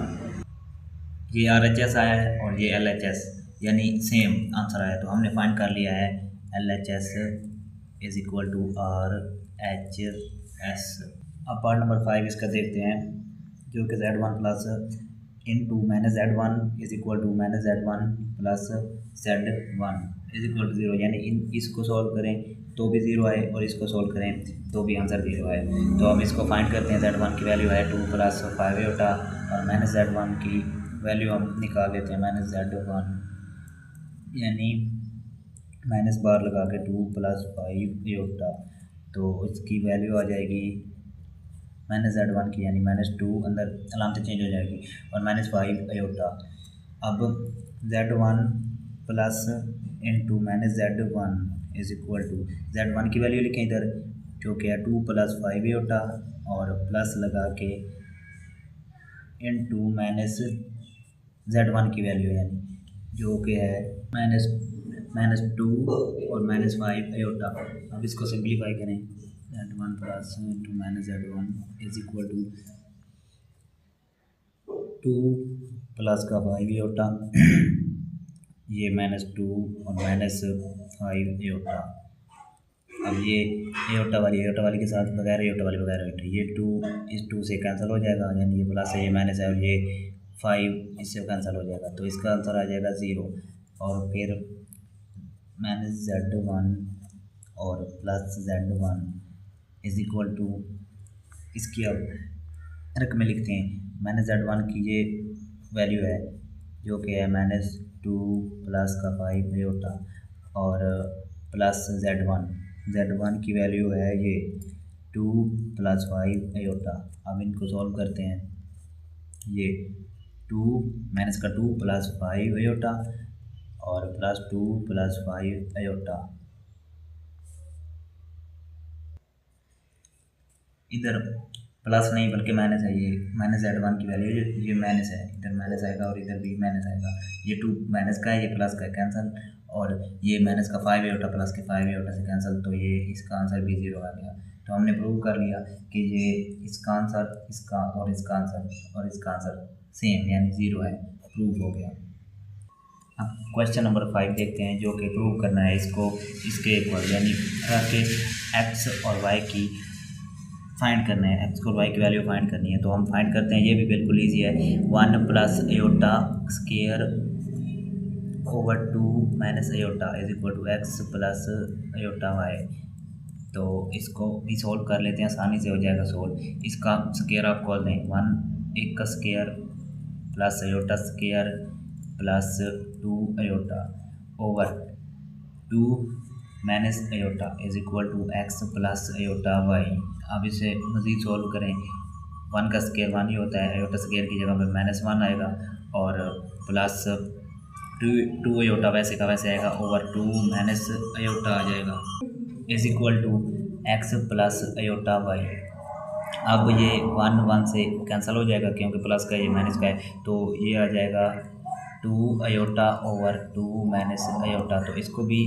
ये RHS आया है और ये LHS यानी सेम आंसर आया, तो हमने फाइंड कर लिया है LHS is equal to RHS। अब पार्ट नंबर 5 इसका देखते हैं, जो कि Z1 plus into -Z1 is equal to -Z1 plus Z1 is equal to 0, यानी इसको सॉल्व करें तो भी 0 आए और इसको सॉल्व करें तो भी आंसर 0 आए। तो हम इसको फाइंड करते हैं, Z1 की वैल्यू है 2 प्लस 5 अयोटा, और -Z1 की वैल्यू हम निकाल लेते हैं -Z1, यानी माइनस बार लगा के 2 प्लस 5 अयोटा, तो इसकी वैल्यू आ जाएगी -Z1 की यानी -2, अंदर अलामत चेंज हो जाएगी, और -5 अयोटा। अब Z1 plus into -Z1 is equal to, Z1 की वैल्यू लिखें इधर जो कि है 2 प्लस 5 अयोटा, और प्लस लगा के इंटू -Z1 की वैल्यू यानी जो कि है -2 और -5 अयोटा। अब इसको सिंप्लीफाई करें, Z1 plus into -Z1 is equal to two plus का 5 एयोटा, ये -2 और -5 एयोटा। अब ये एयोटा वाली के साथ बगैर एयोटा वाली, ये 2 इस 2 से कैंसिल हो जाएगा, यानी ये प्लस है ये माइनस है, और ये 5 इससे कैंसिल हो जाएगा, तो इसका आंसर आ जाएगा 0। और फिर -z1 और +z1 इज इक्वल टू, इसकी अब रकमें लिखते हैं। -z1 की ये वैल्यू है जो कि है -2 प्लस का 5 एयोटा, और प्लस z1 की वैल्यू है ये 2 प्लस 5 एयोटा। अब इनको सॉल्व करते हैं, ये 2 -2 प्लस 5 एयोटा और +2 प्लस 5 एयोटा। इधर प्लस नहीं बल्कि माइनस है, ये -z1 की वैल्यू ये माइनस है, इधर माइनस आएगा और इधर भी माइनस आएगा। ये 2 माइनस का है, ये प्लस का है, कैंसिल, और ये माइनस का 5 एयोटा प्लस के 5 एयोटा से कैंसिल, तो ये इसका आंसर भी 0 आ गया। तो हमने प्रूव कर लिया कि ये इसका आंसर, इसका और इसका आंसर सेम यानी 0 है, प्रूव हो गया। अब क्वेश्चन नंबर 5 देखते हैं, जो कि प्रूव करना है इसको इसके इक्वल, यानी के एक्स और वाई की फाइंड करना है, एक्स और वाई की वैल्यू फाइंड करनी है। तो हम फाइंड करते हैं, ये भी बिल्कुल ईजी है। 1 plus iota square over 2 minus iota is equal to x plus iota y. तो इसको भी सोल्व कर लेते हैं, आसानी से हो जाएगा सोल्व। इसका स्केयर आप खोल दें, 1 का square plus iota square plus 2 iota over 2 minus iota is equal to x plus iota y. अब इसे मज़ीद सोल्व करें, 1 का स्केयर 1 ही होता है, एयोटा स्केयर की जगह पर -1 आएगा, और प्लस 2 एयोटा वैसे का वैसे आएगा, ओवर 2 माइनस एयोटा आ जाएगा, is equal to x plus iota y. अब ये 1 से कैंसिल हो जाएगा क्योंकि प्लस का ये माइनस का है, तो ये आ जाएगा 2 एयोटा ओवर 2 माइनस एयोटा। तो इसको भी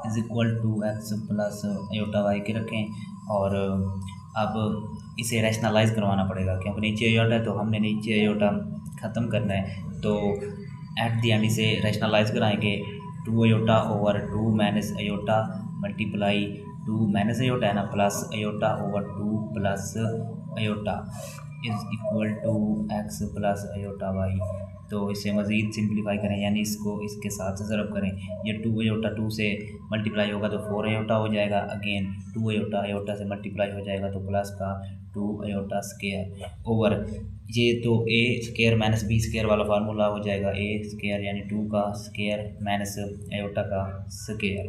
is equal to x plus iota y के रखें, और अब इसे रैशनलाइज करवाना पड़ेगा क्योंकि नीचे एयोटा है, तो हमने नीचे एयोटा ख़त्म करना है। तो एट द एंड इसे रैशनलाइज कराएंगे, 2 iota over 2 minus iota multiply 2 minus iota है ना, plus iota over 2 plus iota is equal to x plus iota y. तो इसे मज़ीद सिंप्लीफाई करें, यानी इसको इसके साथ ज़रब करें। ये 2 एयोटा 2 से मल्टीप्लाई होगा तो 4 एयोटा हो जाएगा, अगेन 2 एयोटा से मल्टीप्लाई हो जाएगा तो प्लस का 2 एयोटा स्केयर ओवर, ये तो ए स्केयर माइनस बी स्केयर वाला फार्मूला हो जाएगा, ए स्केयर यानी 2 का स्केयर माइनस एयोटा का स्केयर।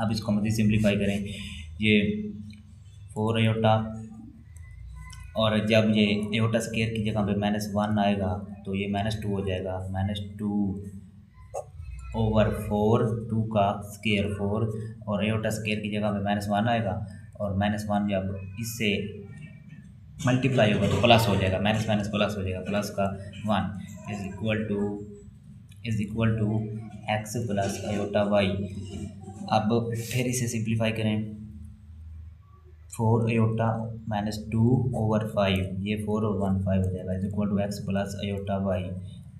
अब इसको मज़ीद सिंप्लीफाई करें, ये 4 एयोटा, और जब ये एयोटा स्केयर की जगह पे -1 आएगा तो ये -2 हो जाएगा, -2 ओवर 4, 2 का स्केयर 4, और एयोटा स्केयर की जगह पे -1 आएगा, और -1 जब इससे मल्टीप्लाई होगा तो प्लस हो जाएगा, माइनस माइनस प्लस हो जाएगा, प्लस का 1 is equal to x plus iota y. अब फिर इसे सिंप्लीफाई करें, 4 एयोटा -2 ओवर 5, ये 4 और 1 5 हो जाएगा, is equal to x plus iota y.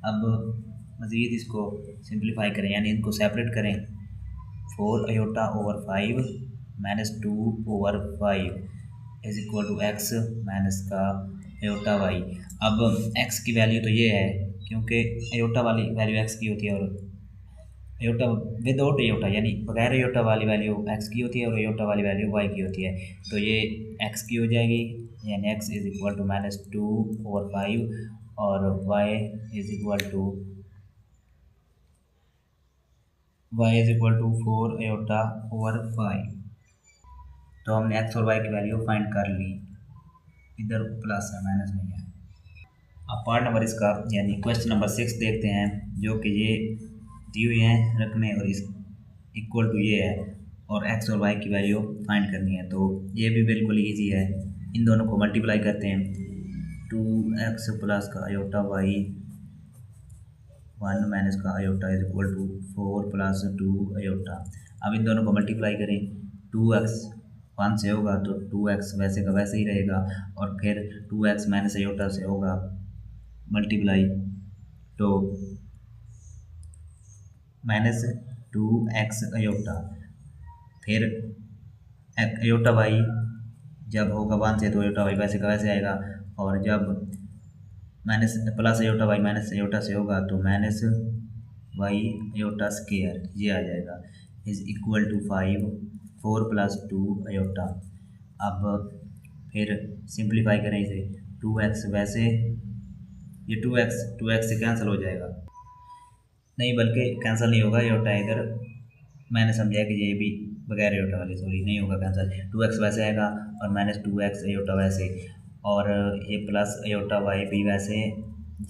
अब मज़ीद इसको सिंप्लीफाई करें, यानी इनको सेपरेट करें, 4 iota over 5 -2 over 5 is equal to x minus का एयोटा वाई। अब एक्स की वैल्यू तो ये है क्योंकि एयोटा वाली वैल्यू एक्स की होती है, और एयोटा विदाउट एयोटा यानी बगैर एयोटा वाली वैल्यू एक्स की होती है, और एयोटा वाली वैल्यू वाई की होती है। तो ये एक्स की हो जाएगी, यानी x is equal to -2 over 5, और y is equal to 4 iota over 5। तो हमने एक्स और वाई की वैल्यू फाइंड कर ली, इधर प्लस है माइनस नहीं है। अब पार्ट नंबर इसका यानी क्वेश्चन नंबर 6 देखते हैं, जो कि ये दी हुई हैं रकमें और इस इक्वल टू ये है, और एक्स और वाई की वैल्यू फाइंड करनी है। तो ये भी बिल्कुल ईजी है, इन दोनों को मल्टीप्लाई करते हैं, 2x प्लस का एयोटा वाई 1 माइनस का iota is equal to 4 plus 2 iota. अब इन दोनों को मल्टीप्लाई करें, 2x 1 से होगा तो 2x वैसे का वैसे ही रहेगा, और फिर 2x माइनस एयोटा से होगा मल्टीप्लाई तो -2x अयोटा, फिर अयोटा वाई जब होगा 1 से तो अयोटा वाई वैसे का वैसे आएगा, और जब minus plus iota y minus iota से होगा तो माइनस वाई अयोटा स्केयर ये आ जाएगा इज इक्वल टू 4 + 2 अयोटा। अब फिर सिंप्लीफाई करें इसे, 2x वैसे ये 2x से कैंसिल हो जाएगा, नहीं बल्कि कैंसिल नहीं होगा, अयोटा इधर मैंने समझा कि ये भी बगैर अयोटा वाले, सॉरी नहीं होगा कैंसिल, 2x वैसे आएगा और -2x अयोटा वैसे, और ये प्लस अयोटा वाई भी वैसे,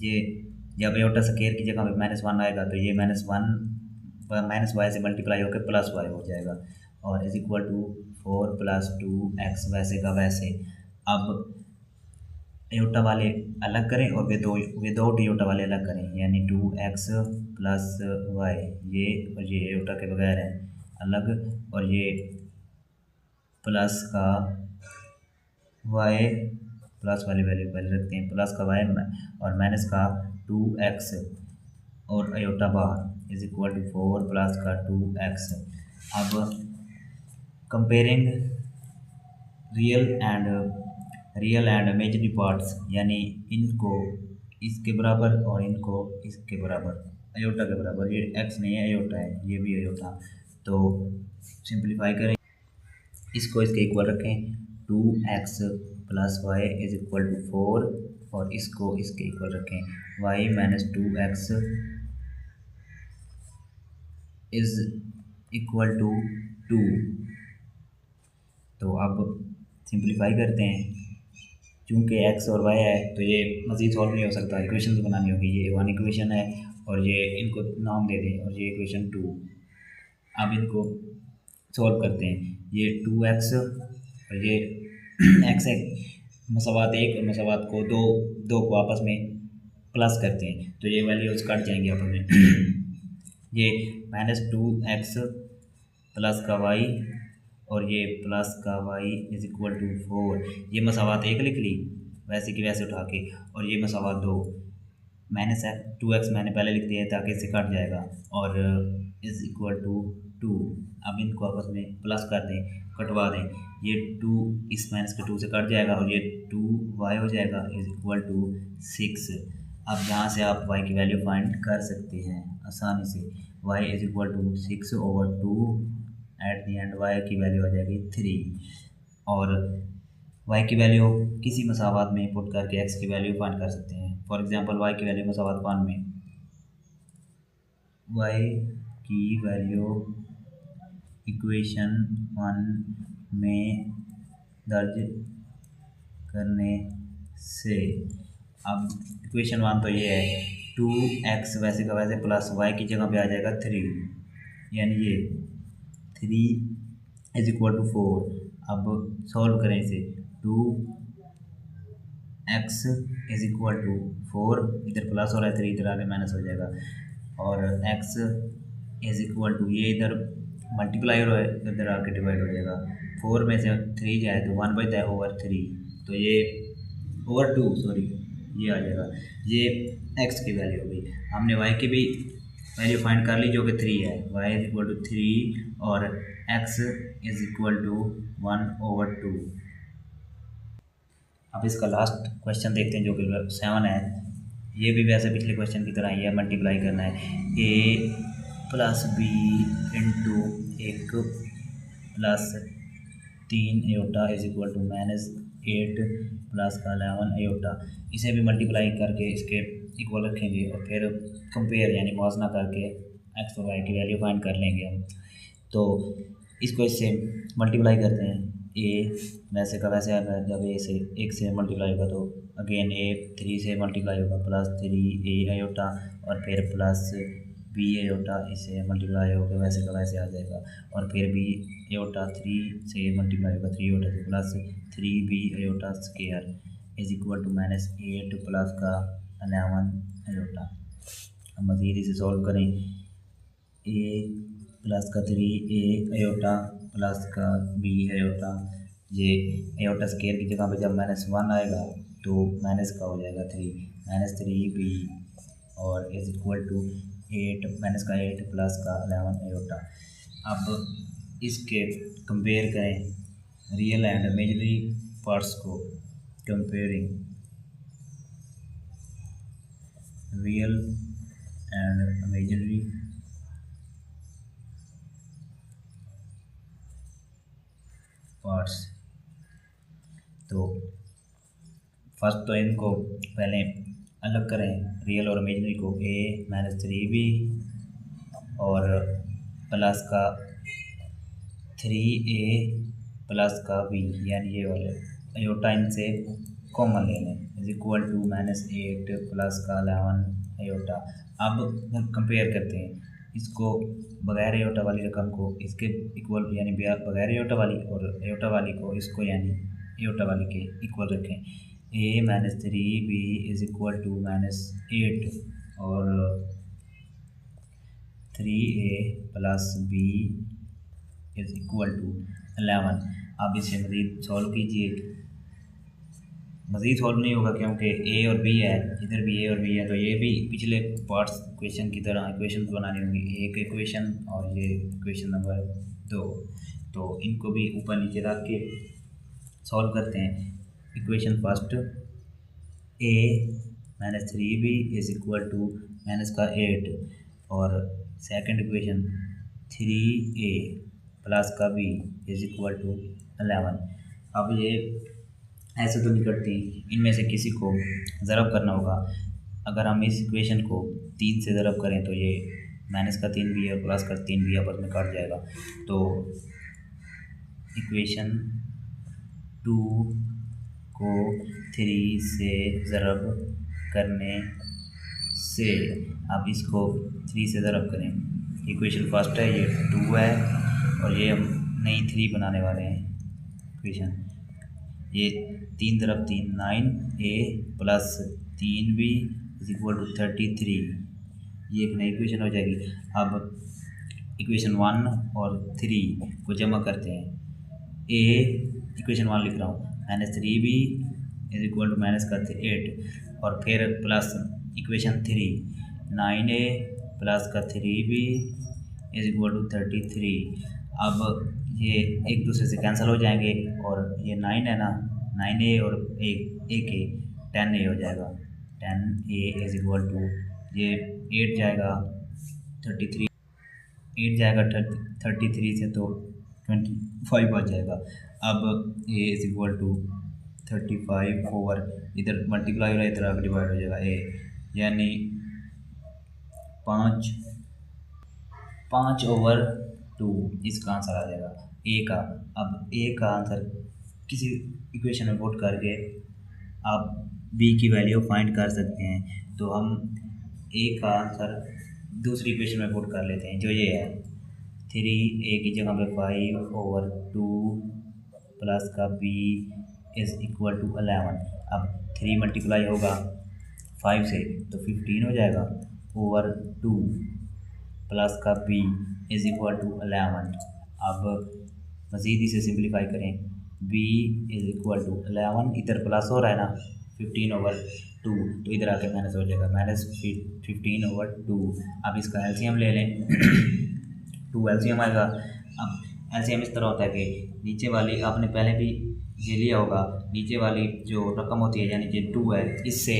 ये जब अयोटा स्क्वायर की जगह पे -1 आएगा तो ये -1 माइनस वाई से मल्टीप्लाई होकर प्लस वाई हो जाएगा, और इज इक्वल टू 4 + 2x वैसे का वैसे। अब अयोटा वाले अलग करें और विदाउट अयोटा वाले अलग करें, यानी 2x + y ये, और ये अयोटा के बगैर है अलग, और ये प्लस का y प्लस वाली वैल्यू पहले रखते हैं, प्लस का y और माइनस का 2x और अयोटा बाहर इज इक्वल टू 4 प्लस का 2x। अब comparing real and imaginary parts, यानी इनको इसके बराबर और इनको इसके बराबर, अयोटा के बराबर, ये x नहीं है अयोटा है, ये भी अयोटा, तो सिंप्लीफाई करें इसको इसके इक्वल रखें, 2x + y is equal to 4, और इसको इसके इक्वल रखें, y - 2x is equal to 2। तो अब सिंप्लीफाई करते हैं, चूँकि x और y है तो ये मज़ीद सॉल्व नहीं हो सकता, इक्वेशन तो बनानी होगी, ये 1 इक्वेशन है और ये इनको नाम दे दें, और ये इक्वेशन 2। अब इनको सॉल्व करते हैं, ये 2x और ये x है मसावात 1 और मसावात को 2 को आपस में प्लस करते हैं तो ये वैल्यूज कट जाएंगे आपस में ये -2x प्लस का y और ये प्लस का y इज इक्वल टू 4, ये मसावात 1 लिख ली वैसे की वैसे उठा के, और ये मसावात 2, -2x मैंने पहले लिख दिया है ताकि इससे कट जाएगा, और इज इक्वल टू 2। अब इनको आपस में प्लस कर दें, कटवा दें, ये 2 इस -2 से कट जाएगा और ये 2y हो जाएगा इज इक्वल टू 6। अब यहाँ से आप y की वैल्यू फाइंड कर सकते हैं आसानी से, y is equal to 6/2, at the end y की वैल्यू आ जाएगी 3, और y की वैल्यू किसी मसावात में पुट करके x की वैल्यू फाइंड कर सकते हैं। फॉर एग्जांपल y की वैल्यू मसावात 1 में, y की वैल्यू इक्वेशन 1 में दर्ज करने से, अब इक्वेशन 1 तो ये है 2x वैसे का वैसे प्लस y की जगह पे आ जाएगा 3, यानी ये 3 इज इक्वल टू 4। अब सॉल्व करें इसे, 2x इज इक्वल टू 4, इधर प्लस हो रहा है 3 इधर आगे माइनस हो जाएगा, और x इज इक्वल टू, ये इधर मल्टीप्लाई हो रहा है इधर आके डिवाइड हो जाएगा, 4 में से 3 जाए तो 1 बचता है ओवर 3, तो ये ओवर 2 सॉरी ये आ जाएगा, ये x की वैल्यू हो गई। हमने y की भी वैल्यू फाइंड कर ली जो कि 3 है, y इज इक्वल टू 3 और x इज इक्वल टू 1/2। अब इसका लास्ट क्वेश्चन देखते हैं जो कि 7 है, ये भी वैसे पिछले क्वेश्चन की तरह ही है, मल्टीप्लाई करना है, a + b into 1 + 3 iota is equal to -8 plus का 11 अयोटा, इसे भी मल्टीप्लाई करके इसके इक्वल रखेंगे और फिर कंपेयर यानी मुआवजा करके x और y की वैल्यू फाइंड कर लेंगे हम। तो इसको इससे मल्टीप्लाई करते हैं, a वैसे का वैसे आएगा, जब a से 1 से मल्टीप्लाई होगा तो अगेन a 3 से मल्टीप्लाई होगा, +3 a अयोटा और फिर प्लस b अयोटा, इससे मल्टीप्लाई होकर वैसे का वैसे आ जाएगा, और फिर b अयोटा 3 से मल्टीप्लाई होगा 3 अयोटा से plus 3b iota square is equal to -8 plus का 11 अयोटा। हम मज़ीद इसे सॉल्व करें, a प्लस का 3a अयोटा प्लस का b अयोटा, ये अयोटा स्क्वायर की जगह पे जब -1 आएगा तो माइनस का हो जाएगा 3, -3b और इज इक्वल टू 8 माइनस का 8 प्लस का 11 आयोटा। अब इसके कंपेयर करें रियल एंड इमेजिनरी पार्ट्स को, comparing real and imaginary parts. तो फर्स्ट तो इनको पहले अलग करें, रियल और इमेजिनरी को, a -3b और प्लस का 3a प्लस का b, यानी ये वाले आयोटा इनसे कॉमन ले लें, इज इक्वल टू -8 प्लस का 11 आयोटा। अब कंपेयर करते हैं इसको बगैर आयोटा वाली रकम को इसके इक्वल यानी बगैर आयोटा वाली, और आयोटा वाली को इसको यानी आयोटा वाली के इक्वल रखें। a -3b is equal to -8 और 3a plus b is equal to 11। अब इसे मज़ीद सॉल्व कीजिए। मज़ीद सॉल्व नहीं होगा क्योंकि a और b है, इधर भी a और b है, तो ये भी पिछले पार्ट्स क्वेश्चन की तरह इक्वेशन बनानी होंगी, एक इक्वेशन और ये इक्वेशन नंबर 2। तो इनको भी ऊपर नीचे रख के सॉल्व करते हैं। Equation first a -3b is equal to minus का 8 और सेकंड इक्वेशन 3a प्लस का b इज इक्वल टू 11। अब ये ऐसे तो नहीं करती, इनमें से किसी को ज़रब करना होगा। अगर हम इस इक्वेशन को 3 से ज़रब करें तो ये -3 भी और प्लस का 3 भी आपस में काट जाएगा। तो इक्वेशन 2 को 3 से ज़रब करने से, अब इसको 3 से ज़रब करें। इक्वेशन फर्स्ट है, ये 2 है और ये हम नई 3 बनाने वाले हैं इक्वेशन। ये 3 × 3 9a plus 3b is equal to 33, ये एक नई इक्वेशन हो जाएगी। अब इक्वेशन 1 और 3 को जमा करते हैं। a इक्वेशन 1 लिख रहा हूँ, -3b इज इक्वल टू -8 और फिर प्लस इक्वेशन 3 9a प्लस का 3b इज इक्वल टू 33। अब ये एक दूसरे से कैंसिल हो जाएंगे और ये 9 है ना, 9a और एक 10a हो जाएगा। 10a इज इक्वल टू ये 8 जाएगा 33, 8 जाएगा 33 से तो 25 आ जाएगा। अब a is equal to 35 over, इधर मल्टीप्लाई हो रहा है इधर आगे डिवाइड हो जाएगा a, यानी 5/2 इसका आंसर आ जाएगा a का। अब a का आंसर किसी इक्वेशन में पुट करके आप b की वैल्यू फाइंड कर सकते हैं। तो हम a का आंसर दूसरी इक्वेशन में पुट कर लेते हैं, जो ये है 3a की जगह पे 5/2 प्लस का b इज इक्वल टू 11। अब 3 मल्टीप्लाई होगा 5 से तो 15 हो जाएगा ओवर 2 प्लस का b इज इक्वल टू 11। अब मज़ीद इसे सिंप्लीफाई करें, b इज इक्वल टू 11, इधर प्लस हो रहा है ना 15/2, तो इधर आके माइनस हो जाएगा -15/2। अब इसका एलसीएम ले लें 2 एलसीएम आएगा। अब एलसीएम इस तरह होता है कि नीचे वाली आपने पहले भी ये लिया होगा, नीचे वाली जो रकम होती है यानी कि 2 है, इससे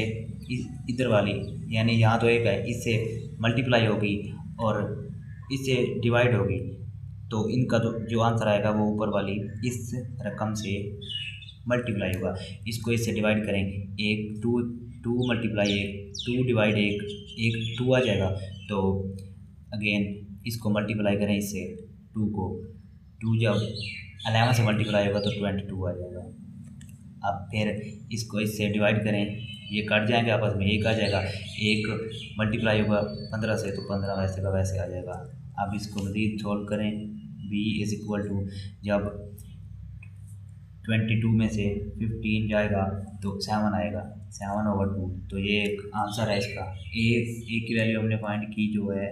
इधर वाली यानी यहाँ तो 1 है, इससे मल्टीप्लाई होगी और इससे डिवाइड होगी, तो इनका तो जो आंसर आएगा वो ऊपर वाली इस रकम से मल्टीप्लाई होगा। इसको इससे डिवाइड करें, 2 मल्टीप्लाई 1 2 डिवाइड 1 2 आ जाएगा। तो अगेन इसको मल्टीप्लाई करें इससे 2 को, 2 जब 11 से मल्टीप्लाई होगा तो 22 आ जाएगा। अब फिर इसको इससे डिवाइड करें, ये कट जाएंगे आपस में, 1 आ जाएगा, 1 मल्टीप्लाई होगा 15 से तो 15 वैसे का वैसे आ जाएगा। अब इसको मज़ीद सॉल्व करें, b इज़ इक्वल टू जब 22 में से 15 जाएगा तो 7 आएगा, 7/2, तो ये एक आंसर है इसका। a की वैल्यू हमने फाइंड की जो है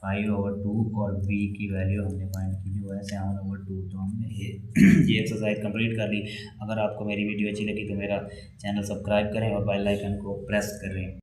5/2 और b की वैल्यू हमने फाइंड की जो है 7/2। तो हमने ये एक्सरसाइज कंप्लीट कर ली। अगर आपको मेरी वीडियो अच्छी लगी तो मेरा चैनल सब्सक्राइब करें और बेल आइकन को प्रेस करें।